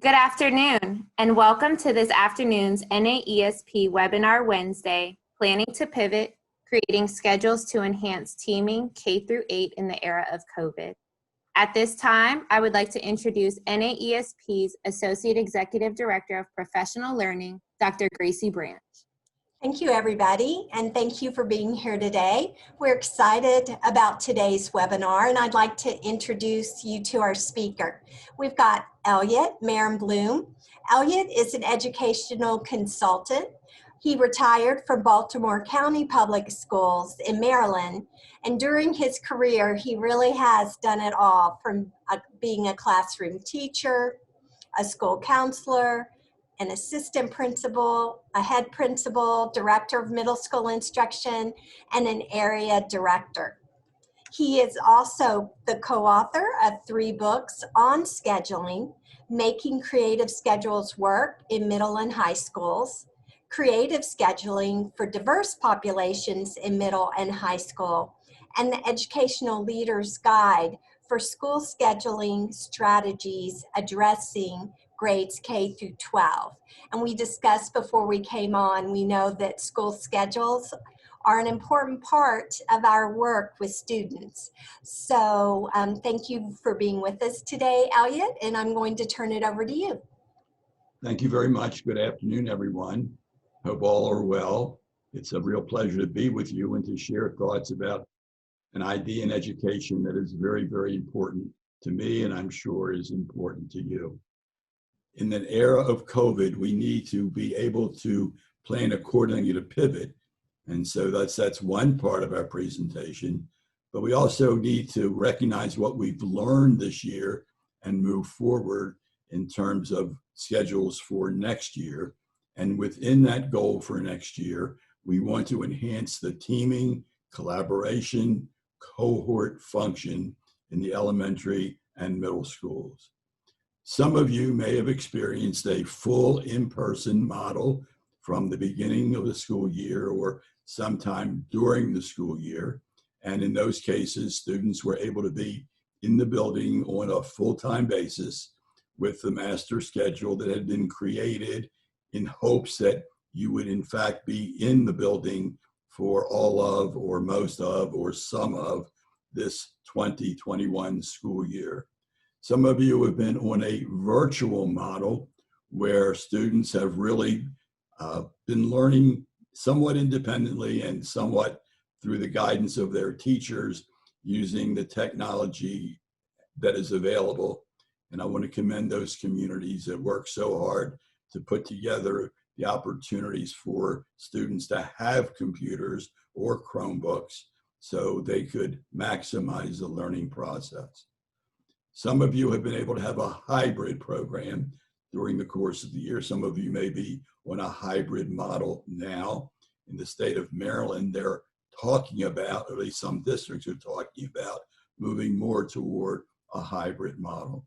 Good afternoon, and welcome to this afternoon's NAESP Webinar Wednesday, Planning to Pivot, Creating Schedules to Enhance Teaming K-8 in the Era of COVID. At this time, I would like to introduce NAESP's Associate Executive Director of Professional Learning, Dr. Gracie Branch. Thank you, everybody, and thank you for being here today. We're excited about today's webinar, and I'd like to introduce you to our speaker. We've got Elliot Marenblum. Elliot is an educational consultant. He retired from Baltimore County Public Schools in Maryland, and during his career, he really has done it all, from being a classroom teacher, a school counselor, an assistant principal, a head principal, director of middle school instruction, and an area director. He is also the co-author of 3 books on scheduling: Making Creative Schedules Work in Middle and High Schools, Creative Scheduling for Diverse Populations in Middle and High School, and the Educational Leader's Guide for School Scheduling Strategies Addressing grades K through 12. And we discussed before we came on, we know that school schedules are an important part of our work with students. So thank you for being with us today, Elliot, and I'm going to turn it over to you. Thank you very much. Good afternoon, everyone. Hope all are well. It's a real pleasure to be with you and to share thoughts about an idea in education that is very, very important to me, and I'm sure is important to you. In an era of COVID, we need to be able to plan accordingly to pivot. And so that's one part of our presentation. But we also need to recognize what we've learned this year and move forward in terms of schedules for next year. And within that goal for next year, we want to enhance the teaming, collaboration, cohort function in the elementary and middle schools. Some of you may have experienced a full in-person model from the beginning of the school year or sometime during the school year. And in those cases, students were able to be in the building on a full-time basis with the master schedule that had been created in hopes that you would in fact be in the building for all of, or most of, or some of this 2021 school year. Some of you have been on a virtual model where students have really been learning somewhat independently and somewhat through the guidance of their teachers using the technology that is available. And I want to commend those communities that work so hard to put together the opportunities for students to have computers or Chromebooks so they could maximize the learning process. Some of you have been able to have a hybrid program during the course of the year. Some of you may be on a hybrid model now. In the state of Maryland, they're talking about, or at least some districts are talking about, moving more toward a hybrid model.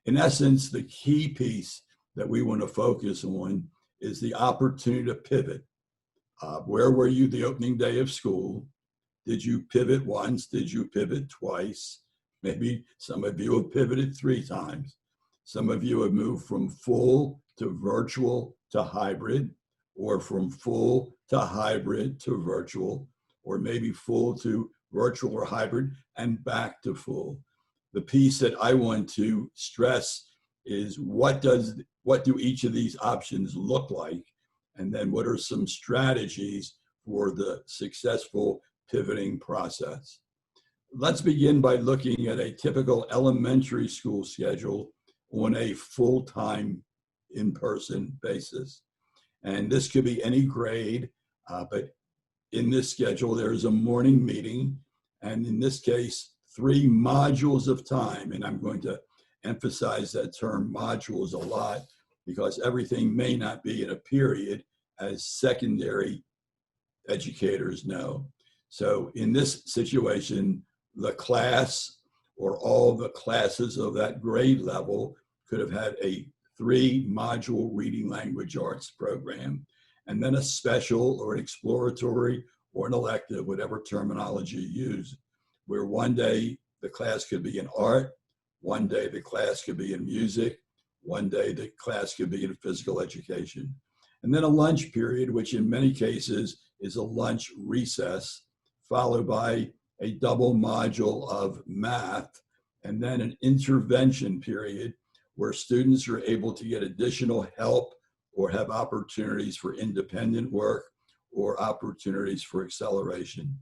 In essence, the key piece that we want to focus on is the opportunity to pivot. Where were you the opening day of school? Did you pivot once? Did you pivot twice? Maybe some of you have pivoted 3 times. Some of you have moved from full to virtual to hybrid, or from full to hybrid to virtual, or maybe full to virtual or hybrid and back to full. The piece that I want to stress is what do each of these options look like? And then what are some strategies for the successful pivoting process? Let's begin by looking at a typical elementary school schedule on a full-time in-person basis. And this could be any grade, but in this schedule, there's a morning meeting, and in this case, 3 modules of time. And I'm going to emphasize that term modules a lot because everything may not be in a period, as secondary educators know. So in this situation, the class or all the classes of that grade level could have had a 3-module reading language arts program, and then a special or an exploratory or an elective, whatever terminology you use, where one day the class could be in art, one day the class could be in music, one day the class could be in physical education. And then a lunch period, which in many cases is a lunch recess, followed by a double module of math, and then an intervention period where students are able to get additional help or have opportunities for independent work or opportunities for acceleration.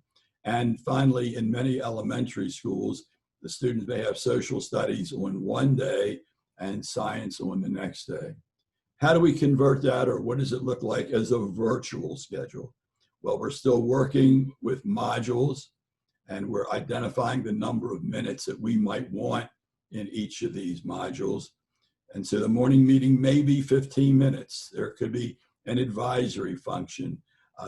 And finally, in many elementary schools, the students may have social studies on one day and science on the next day. How do we convert that, or what does it look like as a virtual schedule? Well, we're still working with modules, and we're identifying the number of minutes that we might want in each of these modules. And so the morning meeting may be 15 minutes. There could be an advisory function.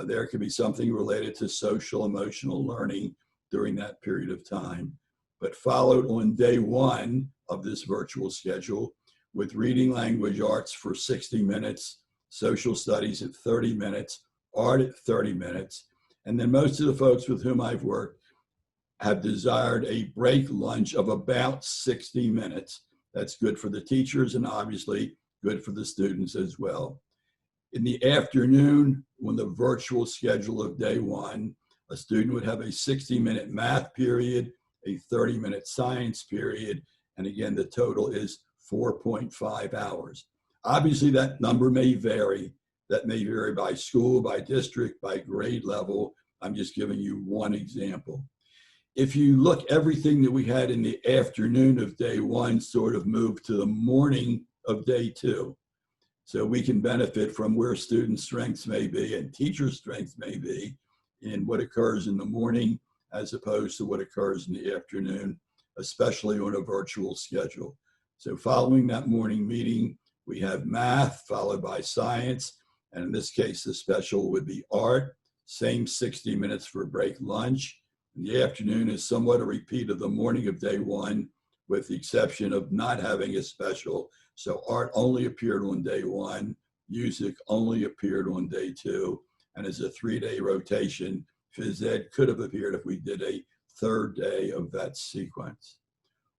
There could be something related to social emotional learning during that period of time. But followed on day one of this virtual schedule with reading language arts for 60 minutes, social studies at 30 minutes, art at 30 minutes. And then most of the folks with whom I've worked have desired a break lunch of about 60 minutes. That's good for the teachers and obviously good for the students as well. In the afternoon, on the virtual schedule of day one, a student would have a 60-minute math period, a 30-minute science period, and again, the total is 4.5 hours. Obviously, that number may vary. That may vary by school, by district, by grade level. I'm just giving you one example. If you look, everything that we had in the afternoon of day one sort of moved to the morning of day two. So we can benefit from where student strengths may be and teacher strengths may be in what occurs in the morning as opposed to what occurs in the afternoon, especially on a virtual schedule. So following that morning meeting, we have math followed by science. And in this case, the special would be art, same 60 minutes for break lunch. In the afternoon is somewhat a repeat of the morning of day one, with the exception of not having a special. So art only appeared on day one, music only appeared on day two, and as a 3-day rotation, phys ed could have appeared if we did a third day of that sequence.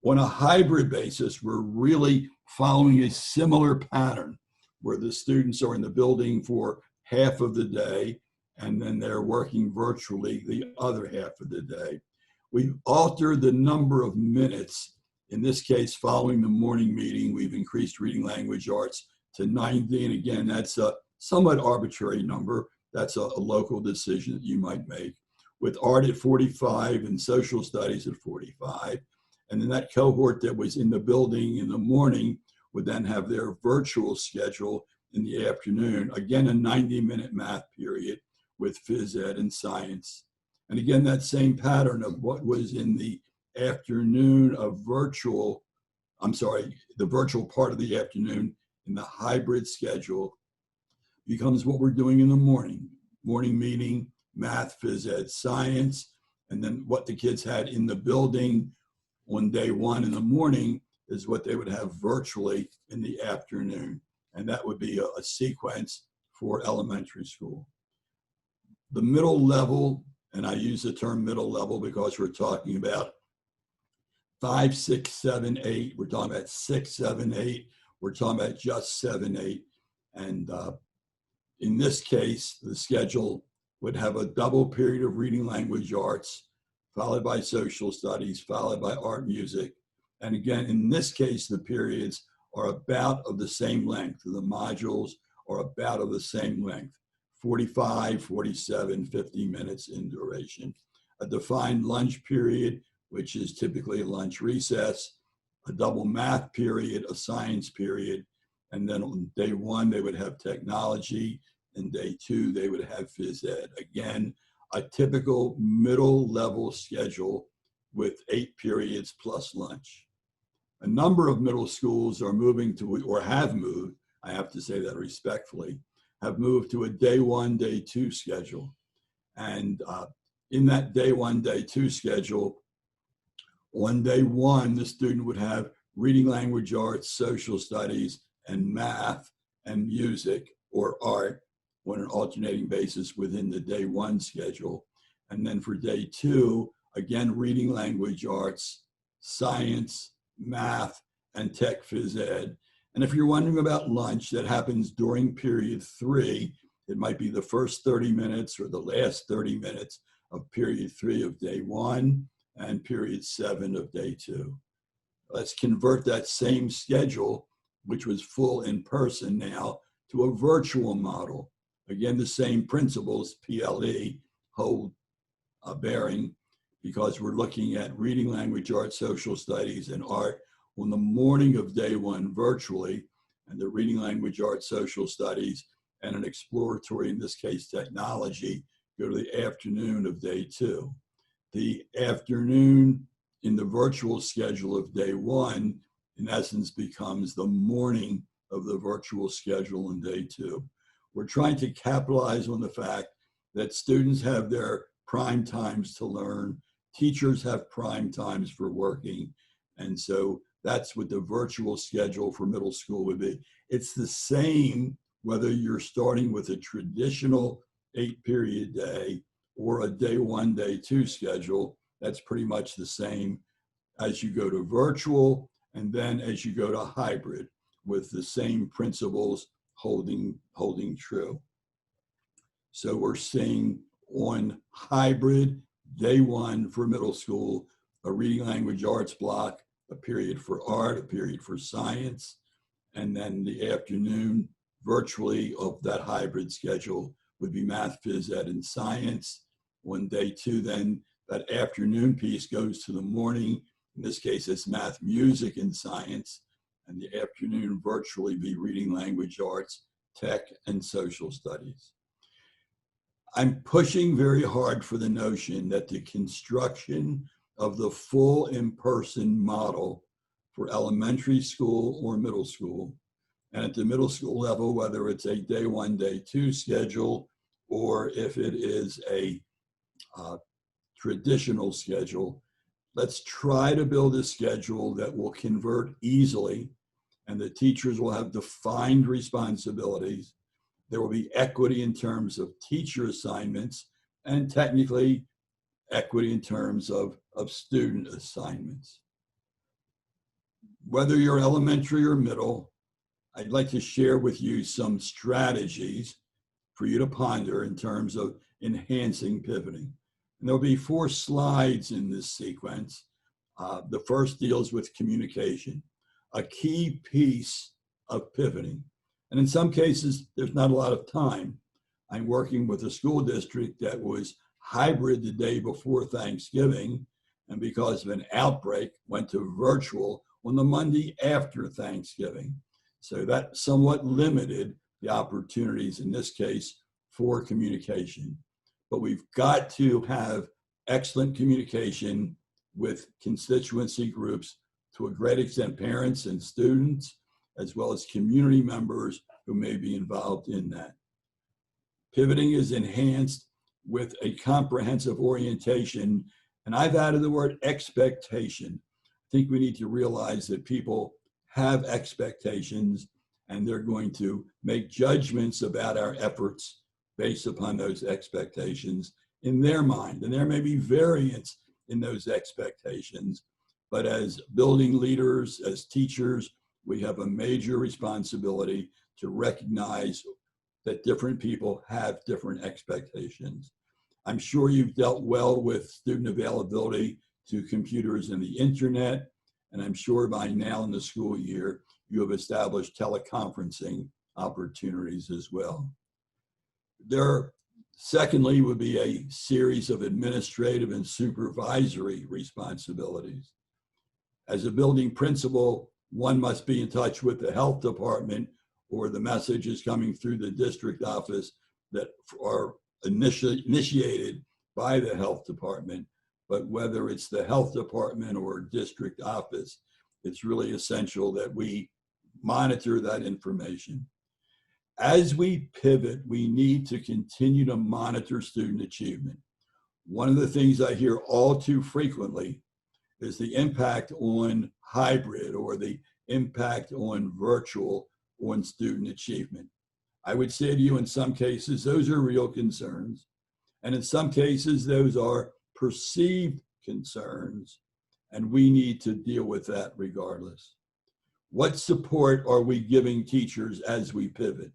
On a hybrid basis, we're really following a similar pattern where the students are in the building for half of the day, and then they're working virtually the other half of the day. We've altered the number of minutes. In this case, following the morning meeting, we've increased reading language arts to 90. And again, that's a somewhat arbitrary number. That's a local decision that you might make. With art at 45 and social studies at 45. And then that cohort that was in the building in the morning would then have their virtual schedule in the afternoon. Again, a 90-minute math period with phys ed and science. And again, that same pattern of what was in the afternoon of virtual, the virtual part of the afternoon in the hybrid schedule becomes what we're doing in the morning. Morning meeting, math, phys ed, science, and then what the kids had in the building on day one in the morning is what they would have virtually in the afternoon. And that would be a sequence for elementary school. The middle level, and I use the term middle level because we're talking about 5, 6, 7, 8. We're talking about 6, 7, 8. We're talking about just 7, 8. And in this case, the schedule would have a double period of reading language arts, followed by social studies, followed by art music. And again, in this case, the periods are about of the same length. The modules are about of the same length, 45, 47, 50 minutes in duration. A defined lunch period, which is typically a lunch recess, a double math period, a science period, and then on day one, they would have technology, and day two, they would have phys ed. Again, a typical middle level schedule with 8 periods plus lunch. A number of middle schools are moving to, or have moved, I have to say that respectfully, have moved to a day one, day two schedule. And in that day one, day two schedule, on day one, the student would have reading language arts, social studies, and math and music or art on an alternating basis within the day one schedule. And then for day two, again, reading language arts, science, math, and tech phys ed. And if you're wondering about lunch, that happens during period 3. It might be the first 30 minutes or the last 30 minutes of period 3 of day 1 and period 7 of day 2. Let's convert that same schedule, which was full in person now, to a virtual model. Again, the same principles, PLE, hold a bearing, because we're looking at reading, language, arts, social studies, and art on the morning of day 1 virtually, and the reading, language, arts, social studies, and an exploratory, in this case, technology, go to the afternoon of day 2. The afternoon in the virtual schedule of day 1, in essence, becomes the morning of the virtual schedule in day 2. We're trying to capitalize on the fact that students have their prime times to learn, teachers have prime times for working, and so that's what the virtual schedule for middle school would be. It's the same whether you're starting with a traditional 8-period day or a day 1, day 2 schedule. That's pretty much the same as you go to virtual and then as you go to hybrid, with the same principles holding true. So we're seeing on hybrid, day 1 for middle school, a reading, language, arts block, a period for art, a period for science, and then the afternoon virtually of that hybrid schedule would be math, phys, ed, and science. On day 2, then that afternoon piece goes to the morning. In this case, it's math, music, and science. And the afternoon virtually be reading, language, arts, tech, and social studies. I'm pushing very hard for the notion that the construction of the full in-person model for elementary school or middle school, and at the middle school level, whether it's a day 1, day 2 schedule, or if it is a traditional schedule, let's try to build a schedule that will convert easily, and the teachers will have defined responsibilities. There will be equity in terms of teacher assignments, and technically equity in terms of student assignments. Whether you're elementary or middle, I'd like to share with you some strategies for you to ponder in terms of enhancing pivoting. And there'll be 4 slides in this sequence. The first deals with communication, a key piece of pivoting. And in some cases, there's not a lot of time. I'm working with a school district that was hybrid the day before Thanksgiving, and because of an outbreak, went to virtual on the Monday after Thanksgiving. So that somewhat limited the opportunities in this case for communication. But we've got to have excellent communication with constituency groups, to a great extent parents and students, as well as community members who may be involved in that. Pivoting is enhanced with a comprehensive orientation, and I've added the word expectation. I think we need to realize that people have expectations, and they're going to make judgments about our efforts based upon those expectations in their mind. And there may be variance in those expectations, but as building leaders, as teachers, we have a major responsibility to recognize that different people have different expectations. I'm sure you've dealt well with student availability to computers and the internet, and I'm sure by now in the school year, you have established teleconferencing opportunities as well. There, secondly, would be a series of administrative and supervisory responsibilities. As a building principal, one must be in touch with the health department, or the messages coming through the district office that are initiated by the health department. But whether it's the health department or district office, it's really essential that we monitor that information. As we pivot, we need to continue to monitor student achievement. One of the things I hear all too frequently is the impact on hybrid or the impact on virtual on student achievement. I would say to you, in some cases, those are real concerns. And in some cases, those are perceived concerns, and we need to deal with that regardless. What support are we giving teachers as we pivot?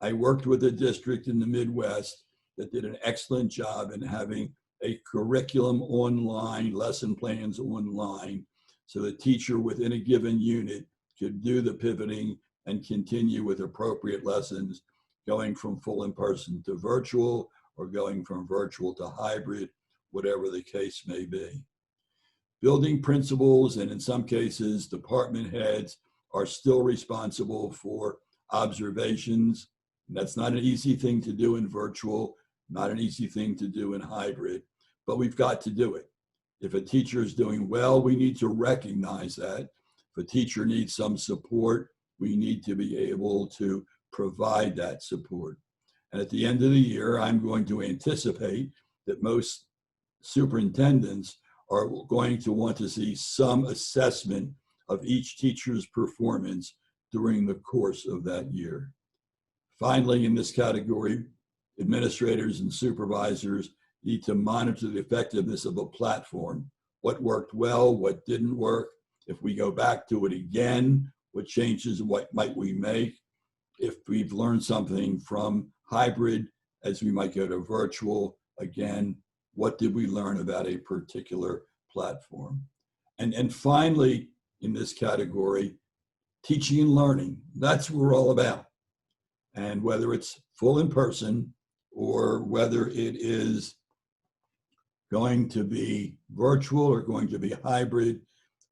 I worked with a district in the Midwest that did an excellent job in having a curriculum online, lesson plans online, so the teacher within a given unit could do the pivoting and continue with appropriate lessons, going from full in-person to virtual or going from virtual to hybrid, whatever the case may be. Building principals and in some cases department heads are still responsible for observations. That's not an easy thing to do in virtual, not an easy thing to do in hybrid, but we've got to do it. If a teacher is doing well, we need to recognize that. If a teacher needs some support, we need to be able to provide that support. And at the end of the year, I'm going to anticipate that most superintendents are going to want to see some assessment of each teacher's performance during the course of that year. Finally, in this category, administrators and supervisors need to monitor the effectiveness of a platform. What worked well, what didn't work. If we go back to it again, what changes, what might we make? If we've learned something from hybrid as we might go to virtual, again, what did we learn about a particular platform? And finally, in this category, teaching and learning. That's what we're all about. And whether it's full in person or whether it is going to be virtual or going to be hybrid,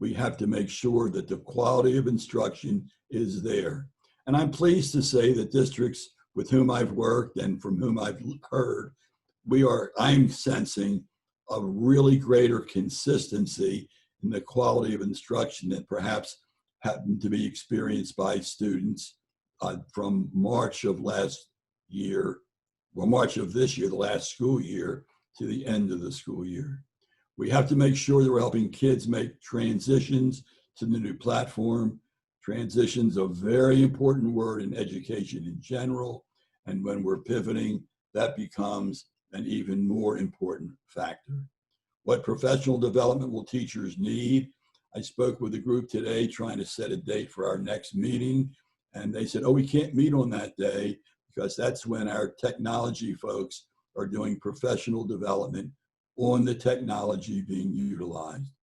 we have to make sure that the quality of instruction is there. And I'm pleased to say that districts with whom I've worked and from whom I've heard, I'm sensing a really greater consistency in the quality of instruction that perhaps happened to be experienced by students from March of last year, well, March of this year, the last school year, to the end of the school year. We have to make sure that we're helping kids make transitions to the new platform. Transition's a very important word in education in general. And when we're pivoting, that becomes an even more important factor. What professional development will teachers need? I spoke with a group today trying to set a date for our next meeting. And they said, oh, we can't meet on that day because that's when our technology folks are doing professional development on the technology being utilized.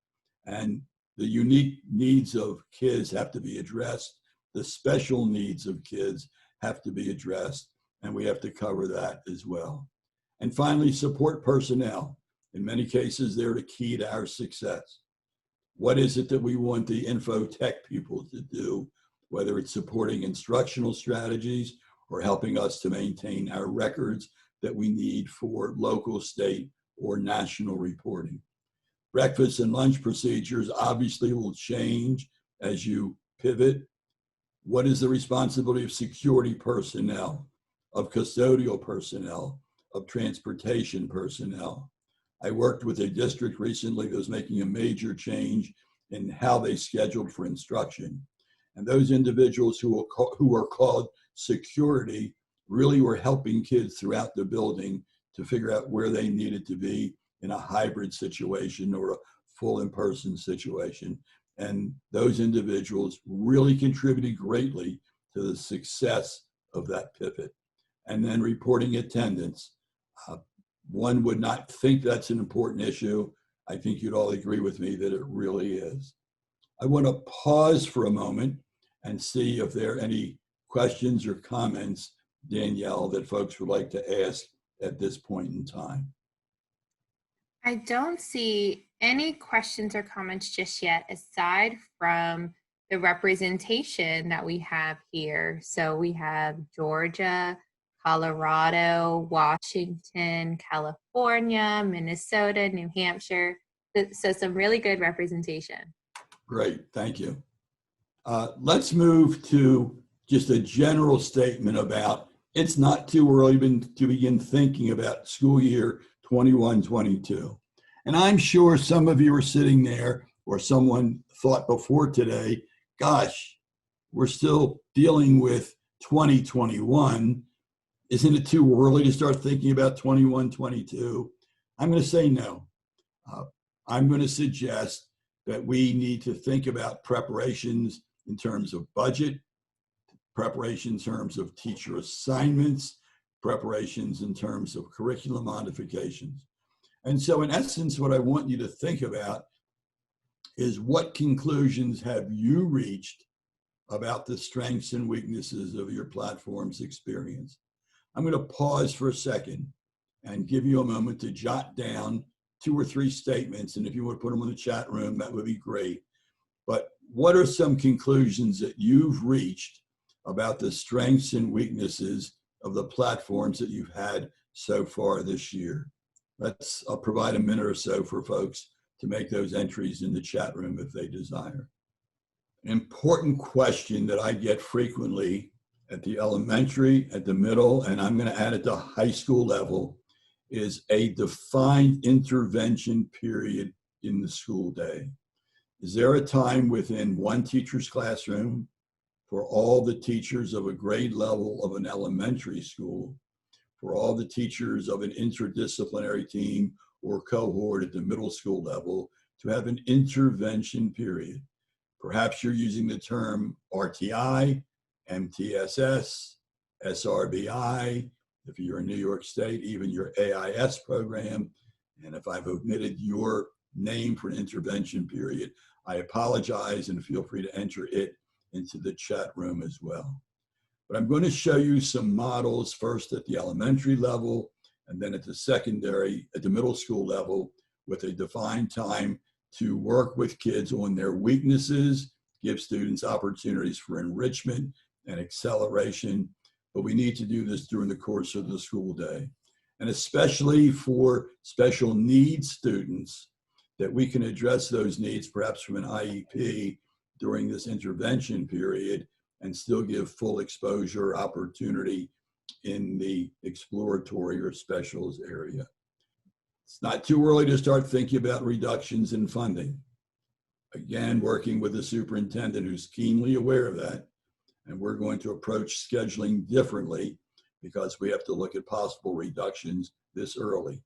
And the unique needs of kids have to be addressed. The special needs of kids have to be addressed, and we have to cover that as well. And finally, support personnel. In many cases, they're the key to our success. What is it that we want the info tech people to do, whether it's supporting instructional strategies or helping us to maintain our records that we need for local, state, or national reporting. Breakfast and lunch procedures obviously will change as you pivot. What is the responsibility of security personnel, of custodial personnel, of transportation personnel? I worked with a district recently that was making a major change in how they scheduled for instruction. And those individuals who are called security really were helping kids throughout the building to figure out where they needed to be in a hybrid situation or a full in-person situation. And those individuals really contributed greatly to the success of that pivot. And then reporting attendance. One would not think that's an important issue. I think you'd all agree with me that it really is. I want to pause for a moment and see if there are any questions or comments, Danielle, that folks would like to ask at this point in time. I don't see any questions or comments just yet, aside from the representation that we have here. So we have Georgia, Colorado, Washington, California, Minnesota, New Hampshire. So some really good representation. Great, thank you. Let's move to just a general statement about it's not too early to begin thinking about school year 21-22. And I'm sure some of you are sitting there, or someone thought before today, gosh, we're still dealing with 2021. Isn't it too early to start thinking about 21-22? I'm going to say no. I'm going to suggest that we need to think about preparations in terms of budget, preparation in terms of teacher assignments, preparations in terms of curriculum modifications. And so in essence, what I want you to think about is what conclusions have you reached about the strengths and weaknesses of your platform's experience. I'm going to pause for a second and give you a moment to jot down 2 or 3 statements. And if you want to put them in the chat room, that would be great. But what are some conclusions that you've reached about the strengths and weaknesses of the platforms that you've had so far this year? I'll provide a minute or so for folks to make those entries in the chat room if they desire. An important question that I get frequently at the elementary, at the middle, and I'm going to add at the high school level, is a defined intervention period in the school day. Is there a time within one teacher's classroom for all the teachers of a grade level of an elementary school, for all the teachers of an interdisciplinary team or cohort at the middle school level to have an intervention period? Perhaps you're using the term RTI, MTSS, SRBI, if you're in New York State, even your AIS program. And if I've omitted your name for an intervention period, I apologize and feel free to enter it into the chat room as well. But I'm going to show you some models first at the elementary level and then at the middle school level with a defined time to work with kids on their weaknesses, give students opportunities for enrichment and acceleration. But we need to do this during the course of the school day. And especially for special needs students, that we can address those needs perhaps from an IEP during this intervention period and still give full exposure opportunity in the exploratory or specials area. It's not too early to start thinking about reductions in funding. Again, working with the superintendent who's keenly aware of that. And we're going to approach scheduling differently because we have to look at possible reductions this early.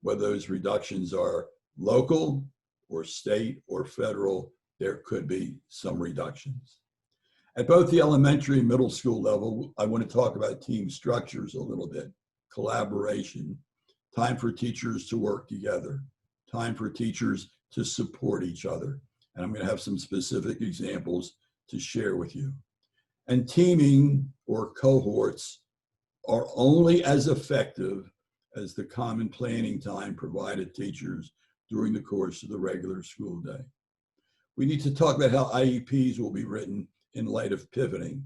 Whether those reductions are local or state or federal, there could be some reductions. At both the elementary and middle school level, I want to talk about team structures a little bit, collaboration, time for teachers to work together, time for teachers to support each other. And I'm going to have some specific examples to share with you. And teaming or cohorts are only as effective as the common planning time provided teachers during the course of the regular school day. We need to talk about how IEPs will be written in light of pivoting.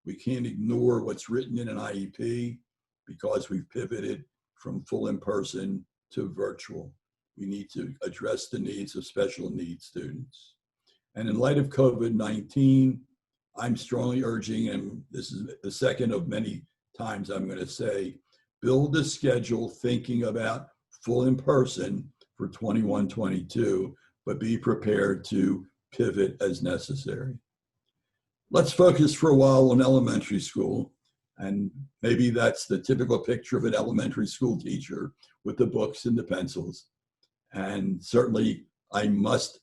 We can't ignore what's written in an IEP because we've pivoted from full in-person to virtual. We need to address the needs of special needs students. And in light of COVID-19, I'm strongly urging, and this is the second of many times I'm going to say, build a schedule thinking about full in-person for 21-22, but be prepared to pivot as necessary. Let's focus for a while on elementary school. And maybe that's the typical picture of an elementary school teacher with the books and the pencils. And certainly I must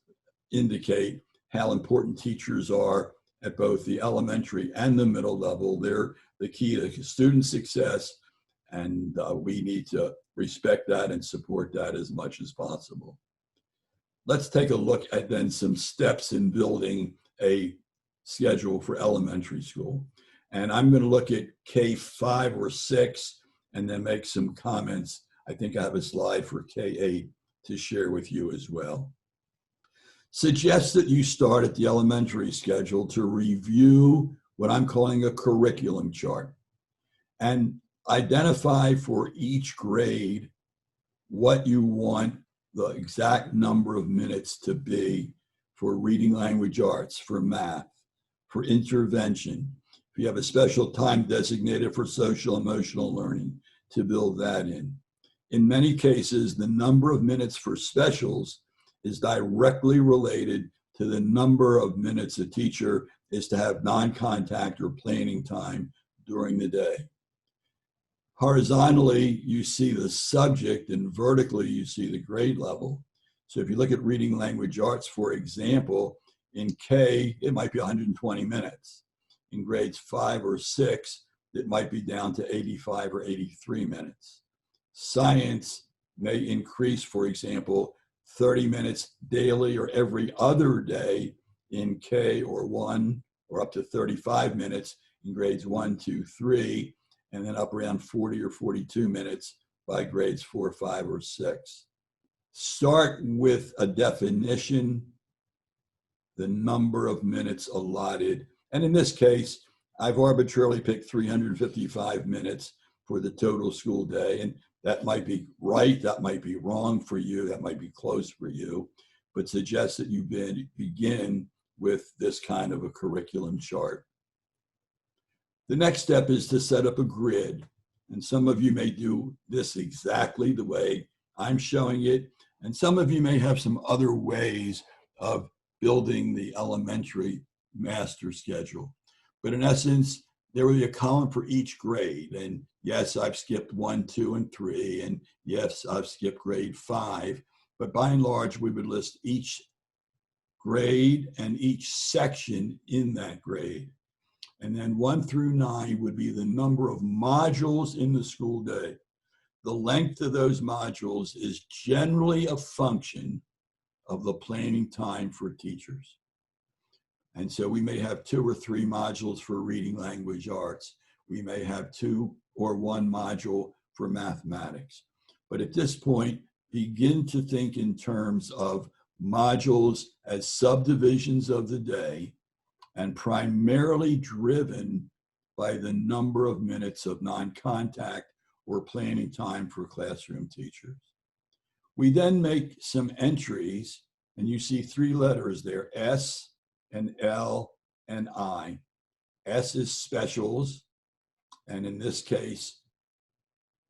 indicate how important teachers are at both the elementary and the middle level. They're the key to student success, and we need to respect that and support that as much as possible. Let's take a look at then some steps in building a schedule for elementary school. And I'm going to look at K5 or 6 and then make some comments. I think I have a slide for K8 to share with you as well. Suggest that you start at the elementary schedule to review what I'm calling a curriculum chart and identify for each grade what you want the exact number of minutes to be for reading language arts, for math, for intervention. If you have a special time designated for social emotional learning, to build that in. In many cases, the number of minutes for specials is directly related to the number of minutes a teacher is to have non-contact or planning time during the day. Horizontally, you see the subject, and vertically, you see the grade level. So if you look at reading language arts, for example, In K, it might be 120 minutes. In grades 5 or 6, it might be down to 85 or 83 minutes. Science may increase, for example, 30 minutes daily or every other day in K or 1, or up to 35 minutes in grades 1, 2, 3, and then up around 40 or 42 minutes by grades 4, 5, or 6. Start with a definition, the number of minutes allotted. And in this case, I've arbitrarily picked 355 minutes for the total school day. And that might be right, that might be wrong for you, that might be close for you, but suggest that you begin with this kind of a curriculum chart. The next step is to set up a grid. And some of you may do this exactly the way I'm showing it. And some of you may have some other ways of building the elementary master schedule. But in essence, there will be a column for each grade. And yes, I've skipped 1, 2, and 3. And yes, I've skipped grade 5. But by and large, we would list each grade and each section in that grade. And then 1 through 9 would be the number of modules in the school day. The length of those modules is generally a function of the planning time for teachers. And so we may have 2 or 3 modules for reading language arts. We may have 2 or 1 module for mathematics. But at this point, begin to think in terms of modules as subdivisions of the day, and primarily driven by the number of minutes of non-contact or planning time for classroom teachers. We then make some entries, and you see 3 letters there, S and L and I. S is specials, and in this case,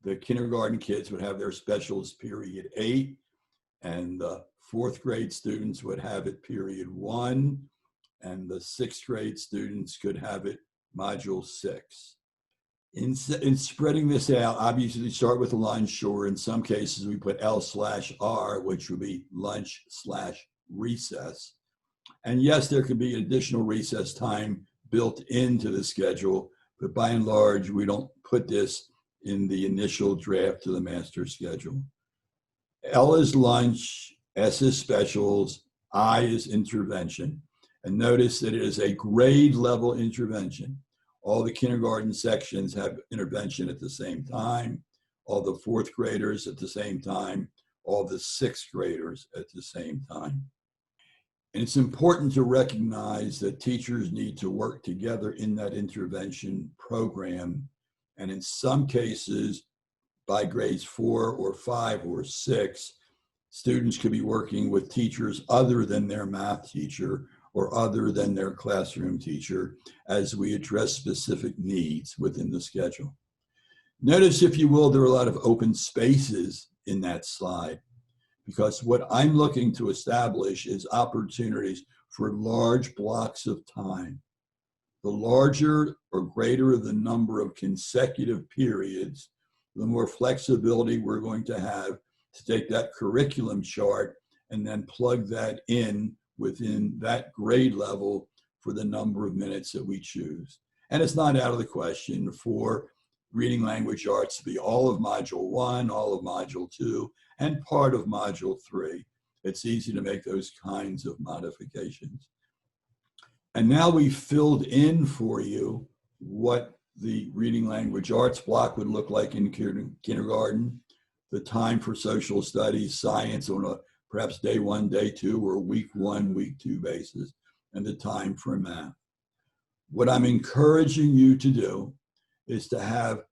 the kindergarten kids would have their specials period 8, and the 4th grade students would have it period 1, and the 6th grade students could have it module 6. In spreading this out, obviously start with lunch, or in some cases we put L/R, which would be lunch/recess. And yes, there could be additional recess time built into the schedule, but by and large, we don't put this in the initial draft of the master schedule. L is lunch, S is specials, I is intervention. And notice that it is a grade level intervention. All the kindergarten sections have intervention at the same time, all the 4th graders at the same time, all the 6th graders at the same time. And it's important to recognize that teachers need to work together in that intervention program. And in some cases, by grades 4 or 5 or 6, students could be working with teachers other than their math teacher or other than their classroom teacher as we address specific needs within the schedule. Notice, if you will, there are a lot of open spaces in that slide, because what I'm looking to establish is opportunities for large blocks of time. The larger or greater the number of consecutive periods, the more flexibility we're going to have to take that curriculum chart and then plug that in within that grade level for the number of minutes that we choose. And it's not out of the question for reading language arts to be all of module 1, all of module 2, and part of module 3. It's easy to make those kinds of modifications. And now we've filled in for you what the reading language arts block would look like in kindergarten, the time for social studies, science on a perhaps day 1, day 2, or week 1, week 2 basis, and the time for math. What I'm encouraging you to do is to have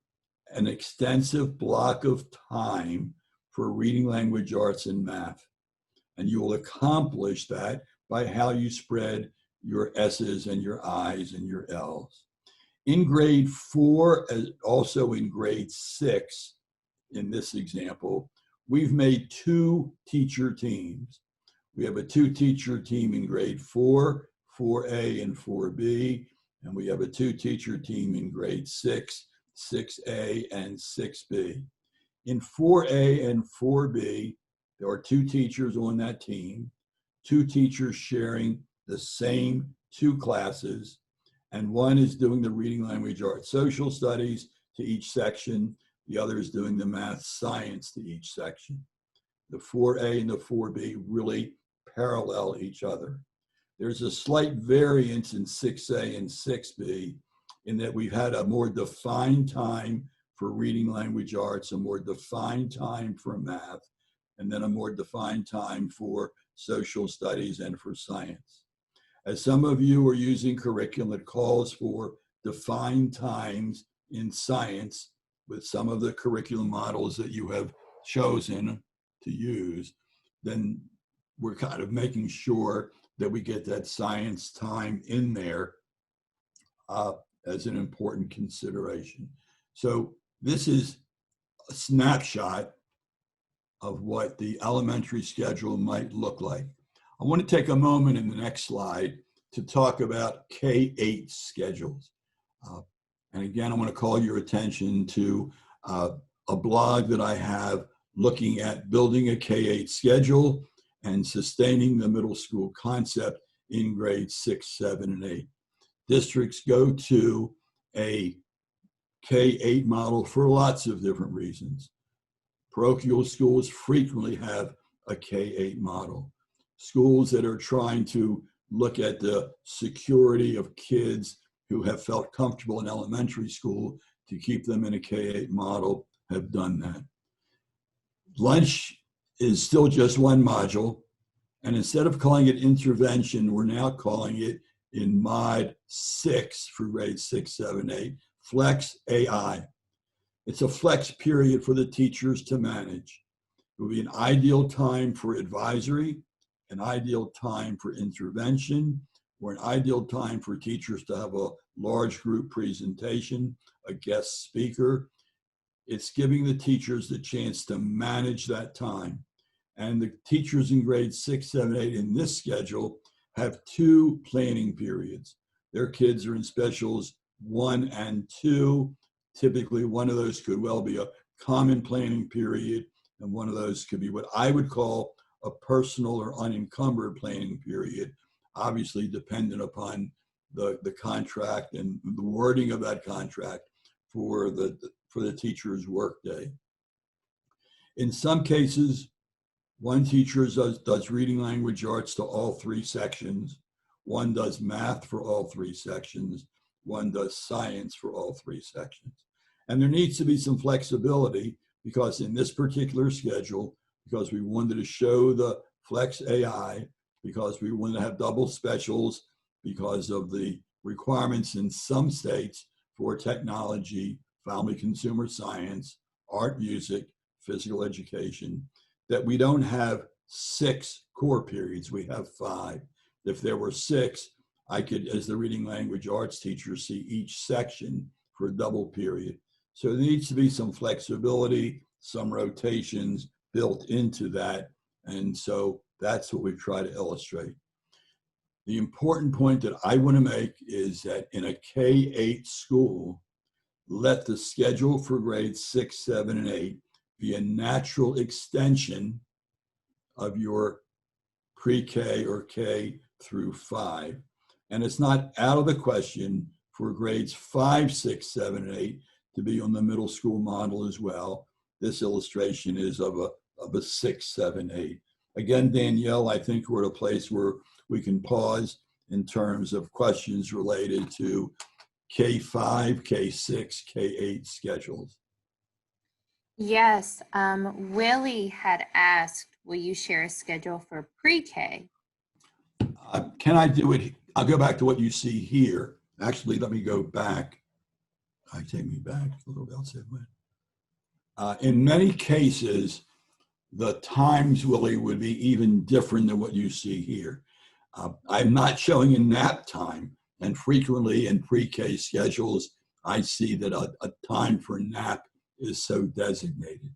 an extensive block of time for reading language arts and math. And you will accomplish that by how you spread your S's and your I's and your L's. In grade 4, also in grade 6, in this example, we've made 2 teacher teams. We have a 2-teacher team in grade 4, 4A and 4B, and we have a 2-teacher team in grade 6, 6A and 6B. In 4A and 4B, there are 2 teachers on that team, 2 teachers sharing the same two classes, and one is doing the reading, language, art, social studies to each section. The other is doing the math, science to each section. The 4A and the 4B really parallel each other. There's a slight variance in 6A and 6B in that we've had a more defined time for reading, language, arts, a more defined time for math, and then a more defined time for social studies and for science. As some of you are using curriculum that calls for defined times in science with some of the curriculum models that you have chosen to use, then we're kind of making sure that we get that science time in there as an important consideration. So this is a snapshot of what the elementary schedule might look like. I want to take a moment in the next slide to talk about K-8 schedules. And again, I want to call your attention to a blog that I have looking at building a K-8 schedule and sustaining the middle school concept in grades 6, 7, and 8. Districts go to a K-8 model for lots of different reasons. Parochial schools frequently have a K-8 model. Schools that are trying to look at the security of kids who have felt comfortable in elementary school to keep them in a K-8 model have done that. Lunch is still just one module, and instead of calling it intervention, we're now calling it in Mod 6 for grades 6, 7, 8, Flex AI. It's a flex period for the teachers to manage. It will be an ideal time for advisory, an ideal time for intervention, or an ideal time for teachers to have a large group presentation, a guest speaker. It's giving the teachers the chance to manage that time. And the teachers in grades 6, 7, 8 in this schedule have 2 planning periods. Their kids are in specials 1 and 2. Typically, one of those could well be a common planning period, and one of those could be what I would call a personal or unencumbered planning period, obviously dependent upon the contract and the wording of that contract for the teacher's workday. In some cases, one teacher does reading, language, arts to all 3 sections. One does math for all 3 sections. One does science for all 3 sections. And there needs to be some flexibility because in this particular schedule, because we wanted to show the Flex AI, because we wanted to have double specials because of the requirements in some states for technology, family consumer science, art, music, physical education, that we don't have 6 core periods, we have 5. If there were 6, I could, as the reading, language, arts teacher, see each section for a double period. So there needs to be some flexibility, some rotations built into that. And so that's what we try to illustrate. The important point that I want to make is that in a K-8 school, let the schedule for grades 6, 7, and 8 be a natural extension of your pre-K or K through 5. And it's not out of the question for grades 5, 6, 7, and 8 to be on the middle school model as well. This illustration is of a 6, 7, 8. Again, Danielle, I think we're at a place where we can pause in terms of questions related to K5, K6, K8 schedules. Yes, Willie had asked, will you share a schedule for pre-K? Can I do it? I'll go back to what you see here. Actually, let me go back. Take me back a little bit. I'll say when. In many cases, the times, Willie, would be even different than what you see here. I'm not showing a nap time, and frequently in pre-K schedules, I see that a time for nap is so designated.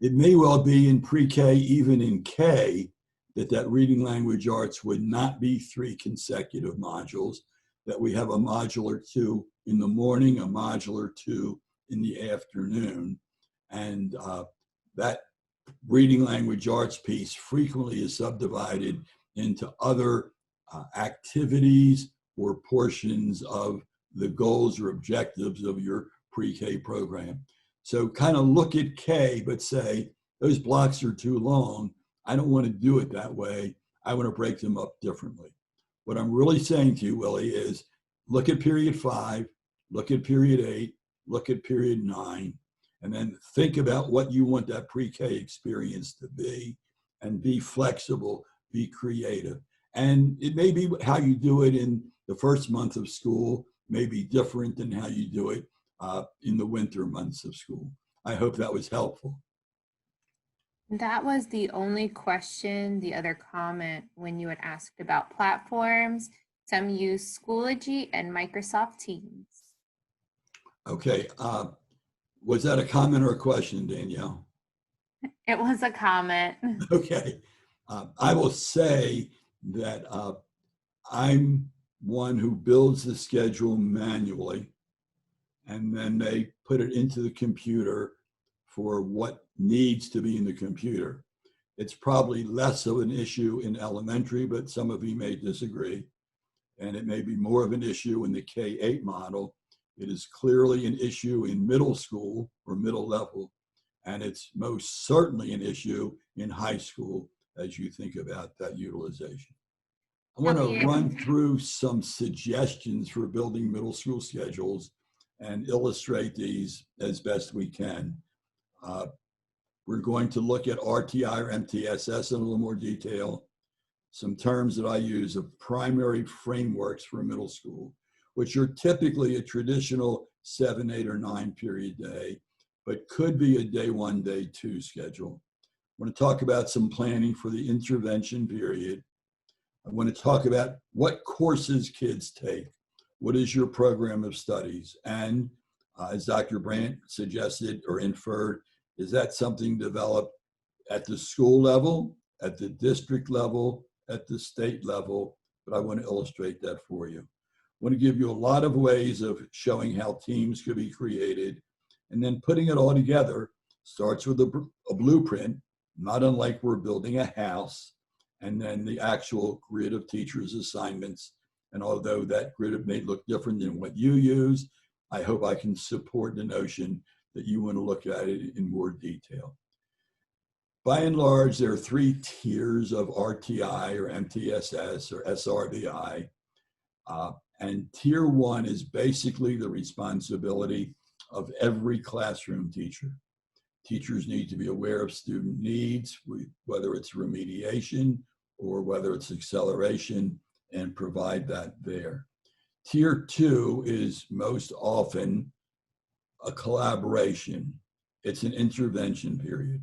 It may well be in pre-K, even in K, that reading, language, arts would not be 3 consecutive modules, that we have a module or 2 in the morning, a module or 2 in the afternoon. And that reading, language, arts piece frequently is subdivided into other activities or portions of the goals or objectives of your pre-K program. So kind of look at K, but say, those blocks are too long. I don't want to do it that way. I want to break them up differently. What I'm really saying to you, Willie, is look at period 5, look at period 8, look at period 9, and then think about what you want that pre-K experience to be, and be flexible, be creative. And it may be how you do it in the first month of school may be different than how you do it in the winter months of school. I hope that was helpful. That was the only question, the other comment when you had asked about platforms. Some use Schoology and Microsoft Teams. Okay. Was that a comment or a question, Danielle? It was a comment. Okay. I will say that I'm one who builds the schedule manually, and then they put it into the computer for what needs to be in the computer. It's probably less of an issue in elementary, but some of you may disagree. And it may be more of an issue in the K-8 model. It is clearly an issue in middle school or middle level. And it's most certainly an issue in high school as you think about that utilization. I want to run through some suggestions for building middle school schedules and illustrate these as best we can. We're going to look at RTI or MTSS in a little more detail. Some terms that I use of primary frameworks for middle school, which are typically a traditional 7, 8, or 9 period day, but could be a day 1, day 2 schedule. I want to talk about some planning for the intervention period. I want to talk about what courses kids take. What is your program of studies? And as Dr. Brandt suggested or inferred, is that something developed at the school level, at the district level, at the state level? But I want to illustrate that for you. I want to give you a lot of ways of showing how teams could be created, and then putting it all together starts with a blueprint, not unlike we're building a house, and then the actual grid of teachers' assignments. And although that grid may look different than what you use, I hope I can support the notion that you want to look at it in more detail. By and large, there are 3 tiers of RTI or MTSS or SRBI. And tier 1 is basically the responsibility of every classroom teacher. Teachers need to be aware of student needs, whether it's remediation or whether it's acceleration, and provide that there. Tier 2 is most often a collaboration. It's an intervention period.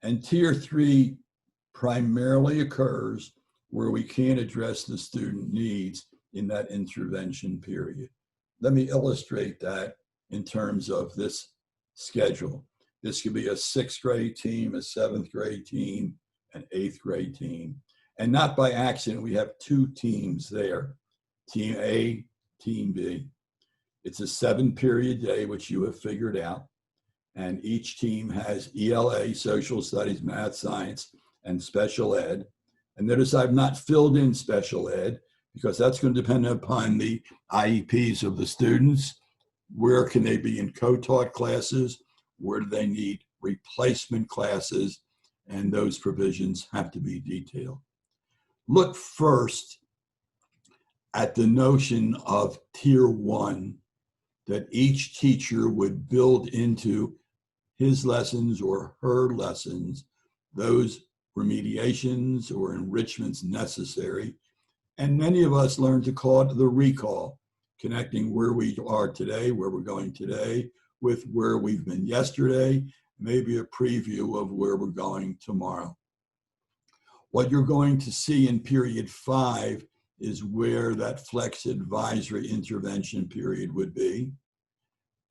And tier 3 primarily occurs where we can't address the student needs in that intervention period. Let me illustrate that in terms of this schedule. This could be a 6th grade team, a 7th grade team, an 8th grade team. And not by accident, we have 2 teams there, Team A, Team B. It's a 7-period day, which you have figured out. And each team has ELA, social studies, math, science, and special ed. And notice I've not filled in special ed because that's going to depend upon the IEPs of the students. Where can they be in co-taught classes? Where do they need replacement classes? And those provisions have to be detailed. Look first at the notion of tier 1, that each teacher would build into his lessons or her lessons those remediations or enrichments necessary. And many of us learn to call it the recall, connecting where we are today, where we're going today, with where we've been yesterday, maybe a preview of where we're going tomorrow. What you're going to see in period 5 is where that flex advisory intervention period would be.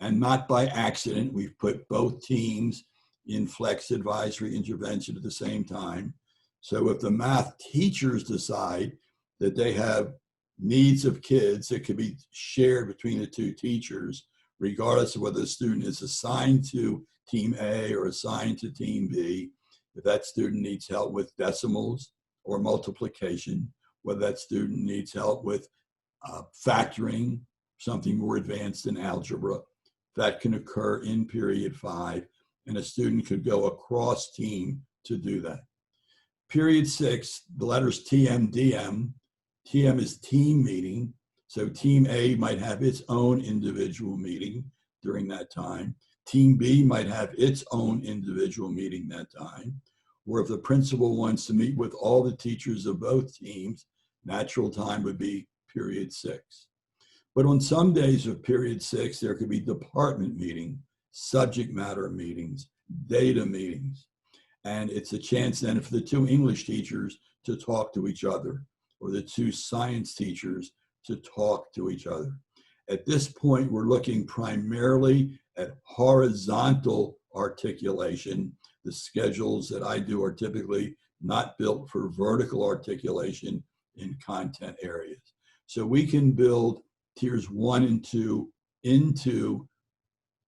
And not by accident, we've put both teams in flex advisory intervention at the same time. So if the math teachers decide that they have needs of kids that could be shared between the 2 teachers, regardless of whether the student is assigned to team A or assigned to team B, if that student needs help with decimals or multiplication whether that student needs help with factoring, something more advanced in algebra. That can occur in period 5, and a student could go across team to do that. Period 6, the letters TM, DM. TM is team meeting. So team A might have its own individual meeting during that time. Team B might have its own individual meeting that time. Or if the principal wants to meet with all the teachers of both teams, natural time would be period 6. But on some days of period 6, there could be department meeting, subject matter meetings, data meetings. And it's a chance then for the 2 English teachers to talk to each other, or the 2 science teachers to talk to each other. At this point, we're looking primarily at horizontal articulation. The schedules that I do are typically not built for vertical articulation in content areas. So we can build tiers 1 and 2 into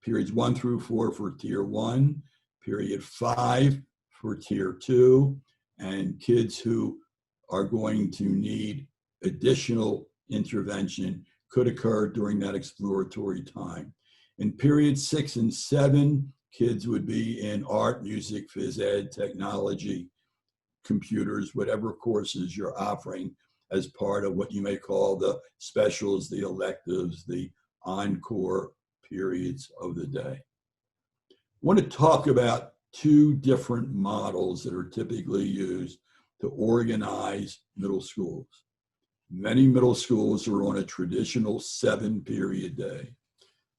periods 1 through 4 for tier 1, period 5 for tier 2, and kids who are going to need additional intervention could occur during that exploratory time. In period 6 and 7, kids would be in art, music, phys ed, technology, computers, whatever courses you're offering as part of what you may call the specials, the electives, the encore periods of the day. I want to talk about 2 different models that are typically used to organize middle schools. Many middle schools are on a traditional 7-period day.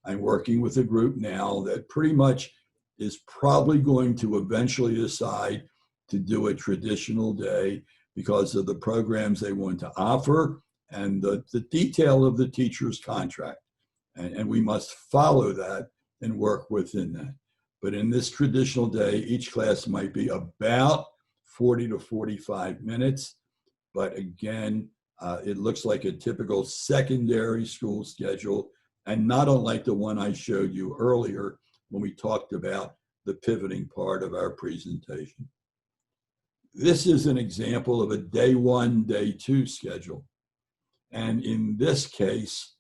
I'm working with a group now that pretty much is probably going to eventually decide to do a traditional day because of the programs they want to offer and the detail of the teacher's contract. And we must follow that and work within that. But in this traditional day, each class might be about 40 to 45 minutes. But again, it looks like a typical secondary school schedule, and not unlike the one I showed you earlier when we talked about the pivoting part of our presentation. This is an example of a day 1, day 2 schedule. And in this case,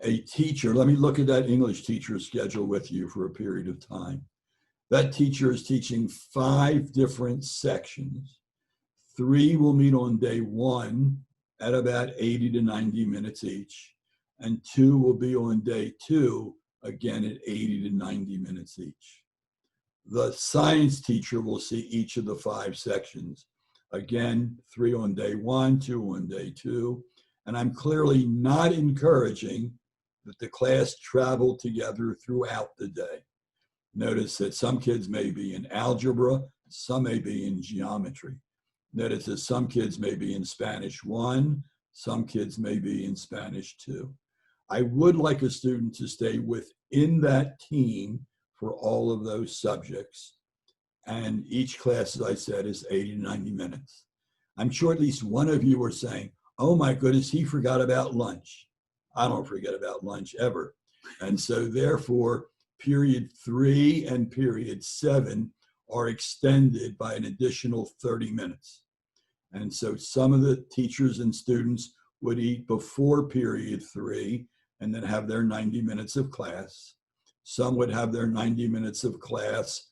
a teacher, let me look at that English teacher schedule with you for a period of time. That teacher is teaching 5 different sections. 3 will meet on day 1 at about 80 to 90 minutes each. And 2 will be on day 2, again at 80 to 90 minutes each. The science teacher will see each of the 5 sections. Again, 3 on day 1, 2 on day 2. And I'm clearly not encouraging that the class travel together throughout the day. Notice that some kids may be in algebra, some may be in geometry. Notice that some kids may be in Spanish 1, some kids may be in Spanish 2. I would like a student to stay within that team for all of those subjects. And each class, as I said, is 80 to 90 minutes. I'm sure at least one of you are saying, oh my goodness, he forgot about lunch. I don't forget about lunch ever. And so therefore, period 3 and period 7 are extended by an additional 30 minutes. And so some of the teachers and students would eat before period 3 and then have their 90 minutes of class. Some would have their 90 minutes of class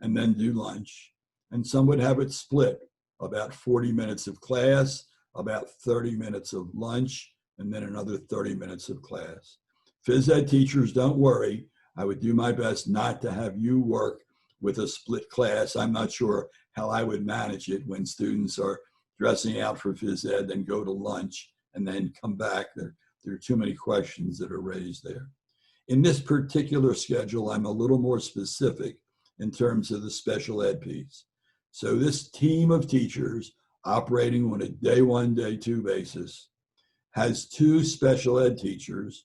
and then do lunch. And some would have it split, about 40 minutes of class, about 30 minutes of lunch, and then another 30 minutes of class. Phys ed teachers, don't worry. I would do my best not to have you work with a split class. I'm not sure how I would manage it when students are dressing out for phys ed, then go to lunch, and then come back. There are too many questions that are raised there. In this particular schedule, I'm a little more specific in terms of the special ed piece. So this team of teachers operating on a day 1, day 2 basis has 2 special ed teachers,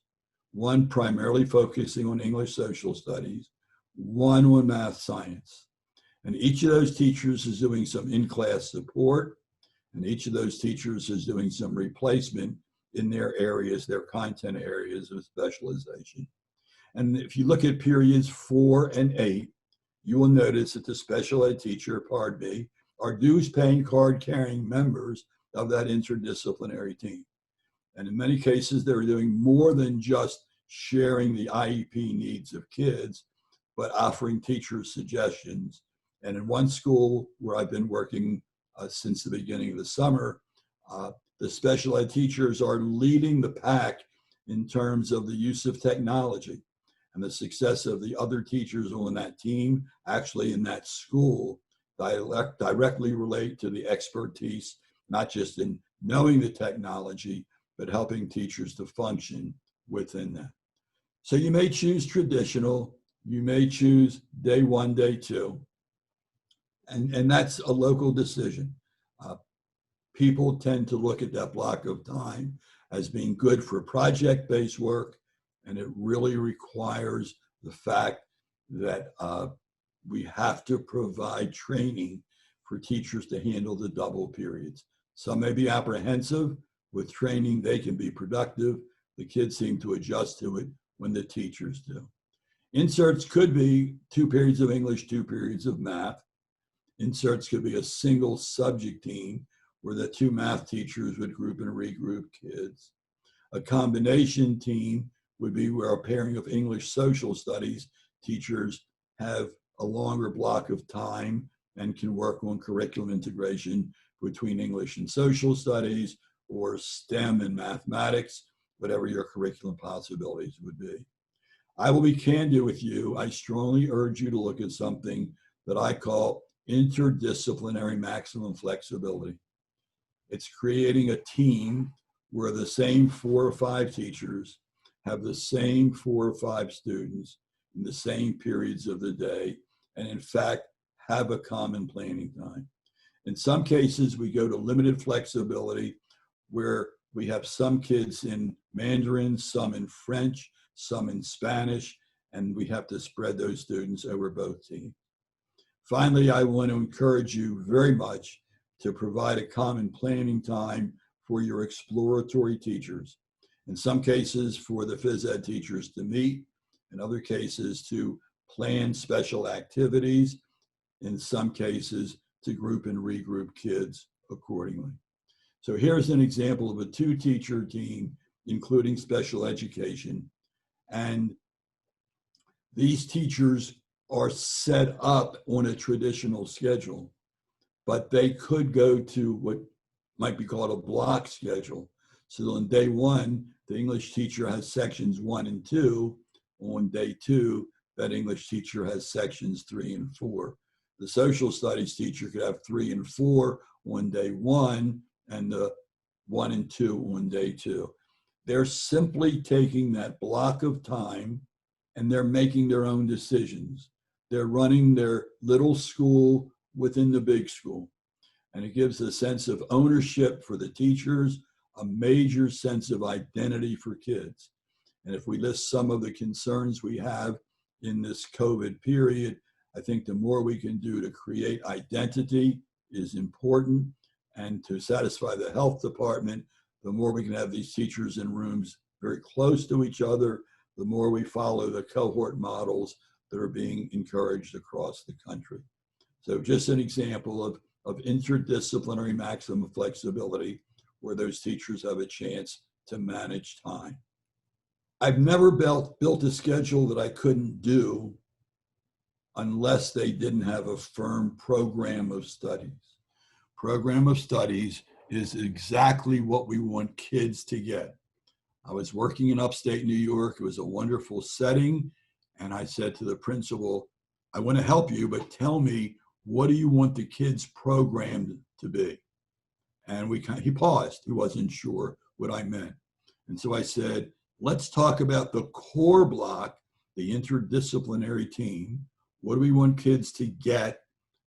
one primarily focusing on English social studies, one on math science. And each of those teachers is doing some in-class support, and each of those teachers is doing some replacement in their areas, their content areas of specialization. And if you look at periods 4 and 8, you will notice that the special ed teacher, pardon me, are dues paying card carrying members of that interdisciplinary team. And in many cases, they're doing more than just sharing the IEP needs of kids, but offering teachers suggestions. And in one school where I've been working since the beginning of the summer, the special ed teachers are leading the pack in terms of the use of technology. And the success of the other teachers on that team, actually in that school, directly relate to the expertise, not just in knowing the technology, but helping teachers to function within that. So you may choose traditional, you may choose day one, day two, and that's a local decision. People tend to look at that block of time as being good for project-based work, and it really requires the fact that we have to provide training for teachers to handle the double periods. Some may be apprehensive. With training, they can be productive. The kids seem to adjust to it when the teachers do. Inserts could be 2 periods of English, 2 periods of math. Inserts could be a single subject team where the 2 math teachers would group and regroup kids. A combination team would be where a pairing of English social studies teachers have a longer block of time and can work on curriculum integration between English and social studies, or STEM and mathematics, whatever your curriculum possibilities would be. I will be candid with you. I strongly urge you to look at something that I call interdisciplinary maximum flexibility. It's creating a team where the same 4 or 5 teachers have the same 4 or 5 students in the same periods of the day, and in fact, have a common planning time. In some cases, we go to limited flexibility where we have some kids in Mandarin, some in French, some in Spanish, and we have to spread those students over both teams. Finally, I want to encourage you very much to provide a common planning time for your exploratory teachers. In some cases, for the phys ed teachers to meet, in other cases, to plan special activities, in some cases, to group and regroup kids accordingly. So here's an example of a 2-teacher team, including special education. And these teachers are set up on a traditional schedule, but they could go to what might be called a block schedule. So on day 1, the English teacher has sections 1 and 2. On day 2, that English teacher has sections 3 and 4. The social studies teacher could have 3 and 4 on day 1, and the 1 and 2 on day 2. They're simply taking that block of time and they're making their own decisions. They're running their little school within the big school. And it gives a sense of ownership for the teachers, a major sense of identity for kids. And if we list some of the concerns we have in this COVID period, I think the more we can do to create identity is important. And to satisfy the health department, the more we can have these teachers in rooms very close to each other, the more we follow the cohort models that are being encouraged across the country. So just an example of interdisciplinary maximum flexibility where those teachers have a chance to manage time. I've never built a schedule that I couldn't do unless they didn't have a firm program of studies. Program of studies is exactly what we want kids to get. I was working in upstate New York. It was a wonderful setting. And I said to the principal, I want to help you, but tell me, what do you want the kids programmed to be? And he paused. He wasn't sure what I meant. And so I said, let's talk about the core block, the interdisciplinary team. What do we want kids to get?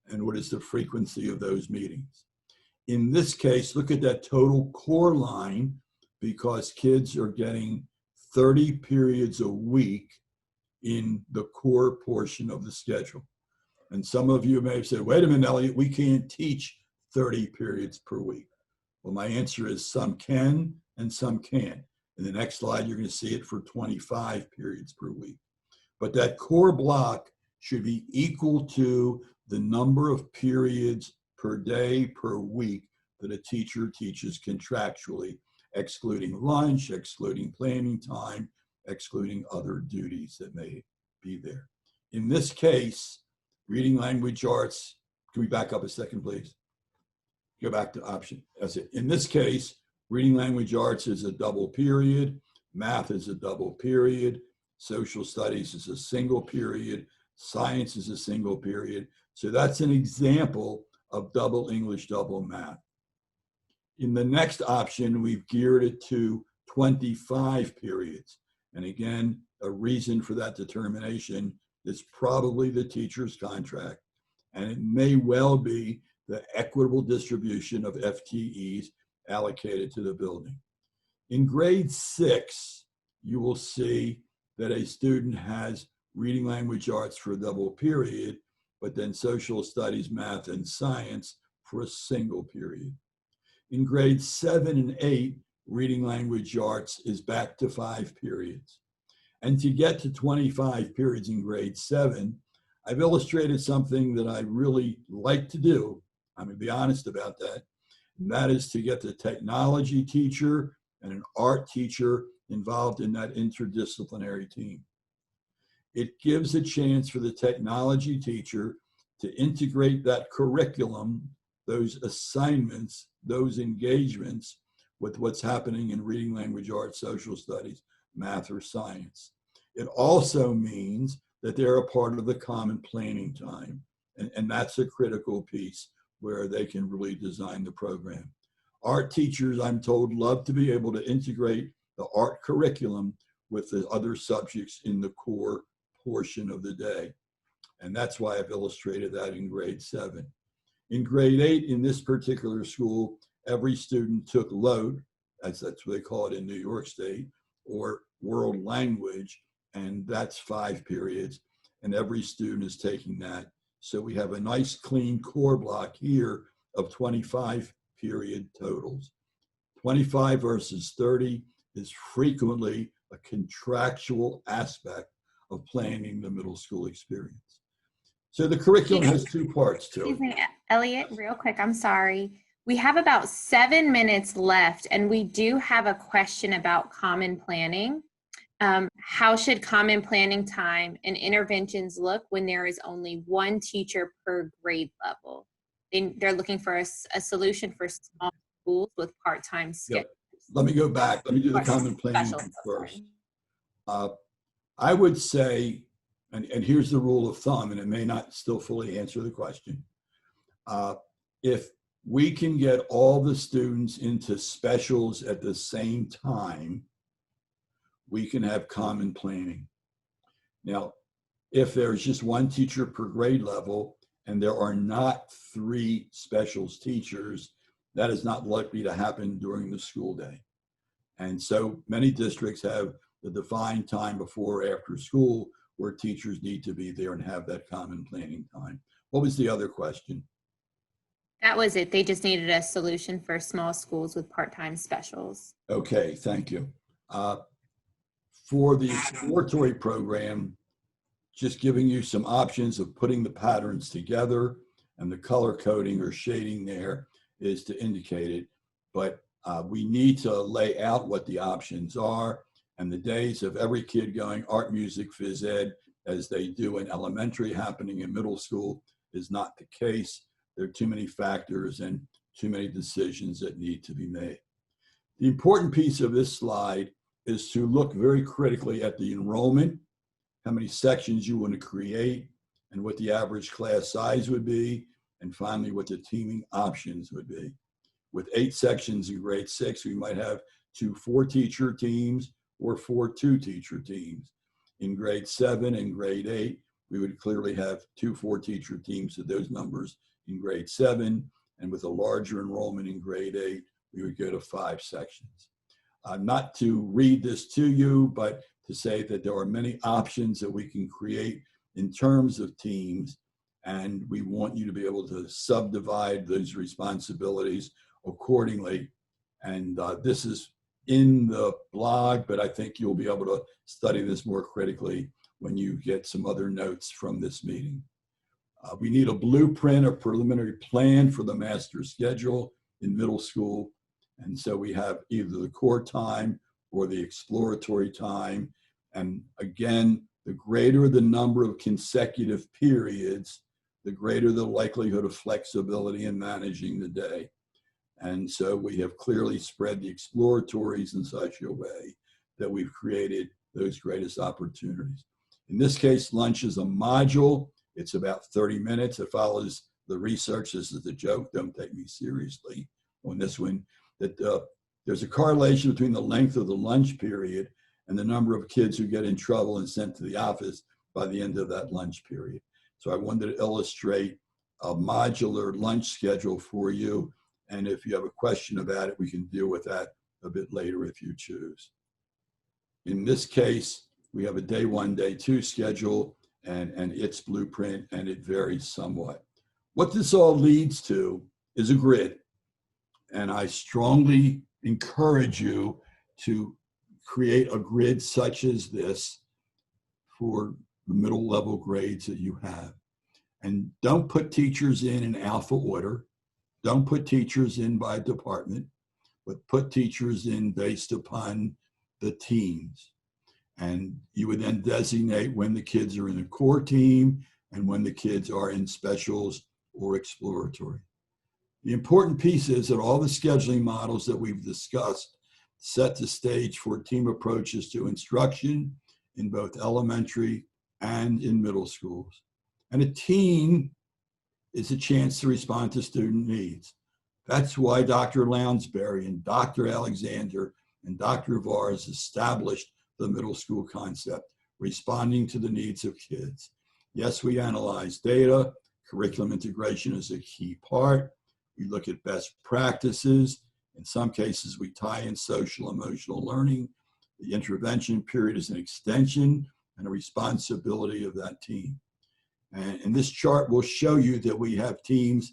And what is the frequency of those meetings? In this case, look at that total core line, because kids are getting 30 periods a week in the core portion of the schedule. And some of you may have said, wait a minute, Elliot, we can't teach 30 periods per week. Well, my answer is some can and some can't. In the next slide, you're going to see it for 25 periods per week. But that core block should be equal to the number of periods per day, per week that a teacher teaches contractually, excluding lunch, excluding planning time, excluding other duties that may be there. In this case, reading language arts, can we back up a second, please? Go back to option. That's it. In this case, reading language arts is a double period, math is a double period, social studies is a single period, science is a single period. So that's an example of double English, double math. In the next option, we've geared it to 25 periods. And again, a reason for that determination is probably the teacher's contract. And it may well be the equitable distribution of FTEs allocated to the building. In grade 6, you will see that a student has reading language arts for a double period, but then social studies, math, and science for a single period. In grades 7 and 8, reading language arts is back to 5 periods. And to get to 25 periods in grade 7, I've illustrated something that I really like to do. I'm going to be honest about that. And that is to get the technology teacher and an art teacher involved in that interdisciplinary team. It gives a chance for the technology teacher to integrate that curriculum, those assignments, those engagements with what's happening in reading language arts, social studies, math, or science. It also means that they're a part of the common planning time. And that's a critical piece where they can really design the program. Art teachers, I'm told, love to be able to integrate the art curriculum with the other subjects in the core portion of the day. And that's why I've illustrated that in grade 7. In grade 8, in this particular school, every student took LOTE, that's what they call it in New York State, or world language, and that's 5 periods. And every student is taking that. So we have a nice clean core block here of 25 period totals. 25 versus 30 is frequently a contractual aspect of planning the middle school experience. So the curriculum has 2 parts to Excuse it. me, Elliot, real quick, I'm sorry. We have about 7 minutes left, and we do have a question about common planning. How should common planning time and interventions look when there is only 1 teacher per grade level? They're looking for a solution for small schools with part-time schedules. Let me go back. Let me do the common planning first. I would say, and here's the rule of thumb, and it may not still fully answer the question. If we can get all the students into specials at the same time, we can have common planning. Now, if there's just 1 teacher per grade level and there are not 3 specials teachers, that is not likely to happen during the school day. And so many districts have the defined time before or after school where teachers need to be there and have that common planning time. What was the other question? That was it. They just needed a solution for small schools with part-time specials. Okay, thank you. For the exploratory program, just giving you some options of putting the patterns together, and the color coding or shading there is to indicate it. But we need to lay out what the options are, and the days of every kid going art, music, phys ed, as they do in elementary happening in middle school is not the case. There are too many factors and too many decisions that need to be made. The important piece of this slide is to look very critically at the enrollment, how many sections you want to create, and what the average class size would be, and finally what the teaming options would be. With 8 sections in grade 6, we might have 2 4-teacher teams or 4 2-teacher teams. In grade 7 and grade 8, we would clearly have 2 4-teacher teams at those numbers in grade 7, and with a larger enrollment in grade 8, we would go to 5 sections. Not to read this to you, but to say that there are many options that we can create in terms of teams, and we want you to be able to subdivide those responsibilities accordingly. And this is in the blog, but I think you'll be able to study this more critically when you get some other notes from this meeting. We need a blueprint, a preliminary plan for the master schedule in middle school. And so we have either the core time or the exploratory time. And again, the greater the number of consecutive periods, the greater the likelihood of flexibility in managing the day. And so we have clearly spread the exploratories in such a way that we've created those greatest opportunities. In this case, lunch is a module. It's about 30 minutes. It follows the research. This is a joke. Don't take me seriously on this one. That there's a correlation between the length of the lunch period and the number of kids who get in trouble and sent to the office by the end of that lunch period. So I wanted to illustrate a modular lunch schedule for you. And if you have a question about it, we can deal with that a bit later if you choose. In this case, we have a day 1, day 2 schedule and its blueprint, and it varies somewhat. What this all leads to is a grid. And I strongly encourage you to create a grid such as this for the middle level grades that you have. And don't put teachers in alpha order. Don't put teachers in by department, but put teachers in based upon the teams. And you would then designate when the kids are in the core team and when the kids are in specials or exploratory. The important piece is that all the scheduling models that we've discussed set the stage for team approaches to instruction in both elementary and in middle schools. And a team is a chance to respond to student needs. That's why Dr. Lounsbury and Dr. Alexander and Dr. Vars established the middle school concept, responding to the needs of kids. Yes, we analyze data. Curriculum integration is a key part. We look at best practices. In some cases, we tie in social emotional learning. The intervention period is an extension and a responsibility of that team. And this chart will show you that we have teams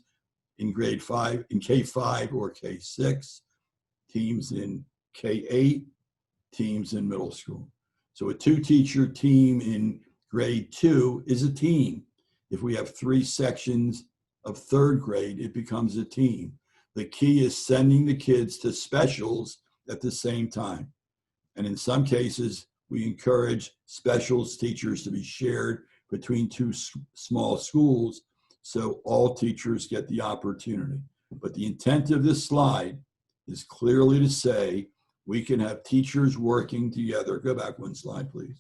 in grade 5, in K5 or K6, teams in K8, teams in middle school. So a 2-teacher team in grade 2 is a team. If we have 3 sections of 3rd grade, it becomes a team. The key is sending the kids to specials at the same time. And in some cases, we encourage specials teachers to be shared between 2 small schools so all teachers get the opportunity. But the intent of this slide is clearly to say we can have teachers working together. Go back 1 slide, please.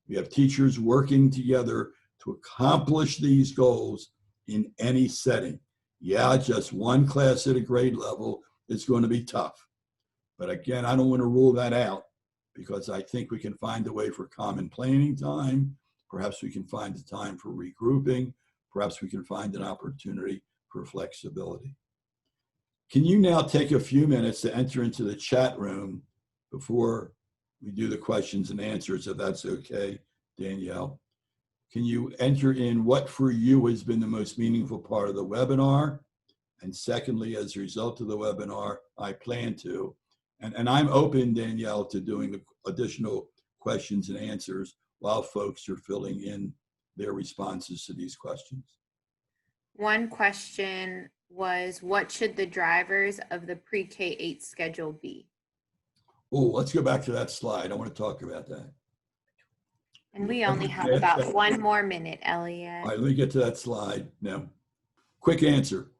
We have teachers working together to accomplish these goals in any setting. Yeah, just 1 class at a grade level is going to be tough. But again, I don't want to rule that out because I think we can find a way for common planning time. Perhaps we can find a time for regrouping. Perhaps we can find an opportunity for flexibility. Can you now take a few minutes to enter into the chat room before we do the questions and answers, if that's okay, Danielle? Can you enter in what for you has been the most meaningful part of the webinar? And secondly, as a result of the webinar, I plan to, and I'm open, Danielle, to doing the additional questions and answers while folks are filling in their responses to these questions. One question was, what should the drivers of the pre-K-8 schedule be? Oh, let's go back to that slide. I want to talk about that. And we only have about 1 more minute, Elliot. All right, let me get to that slide now. Quick answer.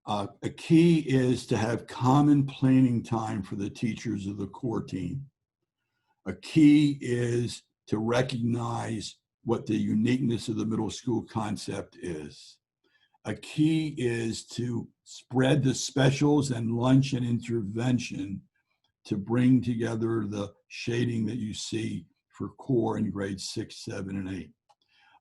A key is to have common planning time for the teachers of the core team. A key is to recognize what the uniqueness of the middle school concept is. A key is to spread the specials and lunch and intervention to bring together the shading that you see for core in grades 6, 7, and 8.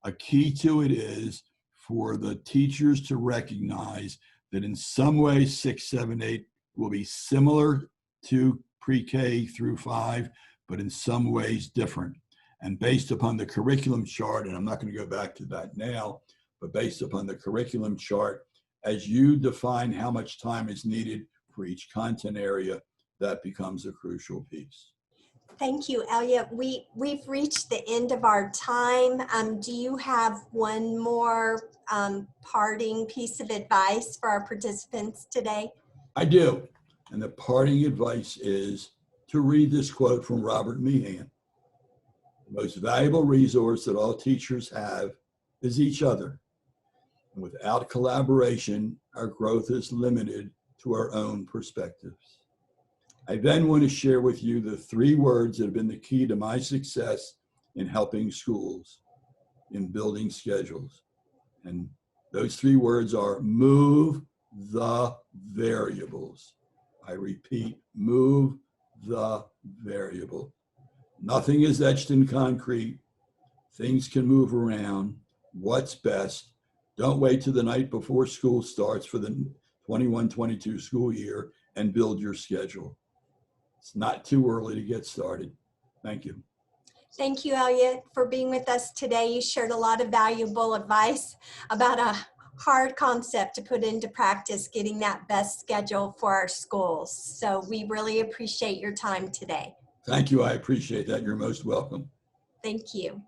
A key to it is for the teachers to recognize that in some way 6, 7, 8 will be similar to pre-K through 5, but in some ways different. And based upon the curriculum chart, and I'm not going to go back to that now, but based upon the curriculum chart, as you define how much time is needed for each content area, that becomes a crucial piece. Thank you, Elliot. We've reached the end of our time. Do you have one more parting piece of advice for our participants today? I do. And the parting advice is to read this quote from Robert Meehan. The most valuable resource that all teachers have is each other. And without collaboration, our growth is limited to our own perspectives. I then want to share with you the 3 words that have been the key to my success in helping schools in building schedules. And those 3 words are move the variables. I repeat, move the variable. Nothing is etched in concrete. Things can move around. What's best? Don't wait till the night before school starts for the 21-22 school year and build your schedule. It's not too early to get started. Thank you. Thank you, Elliot, for being with us today. You shared a lot of valuable advice about a hard concept to put into practice, getting that best schedule for our schools. So we really appreciate your time today. Thank you. I appreciate that. You're most welcome. Thank you.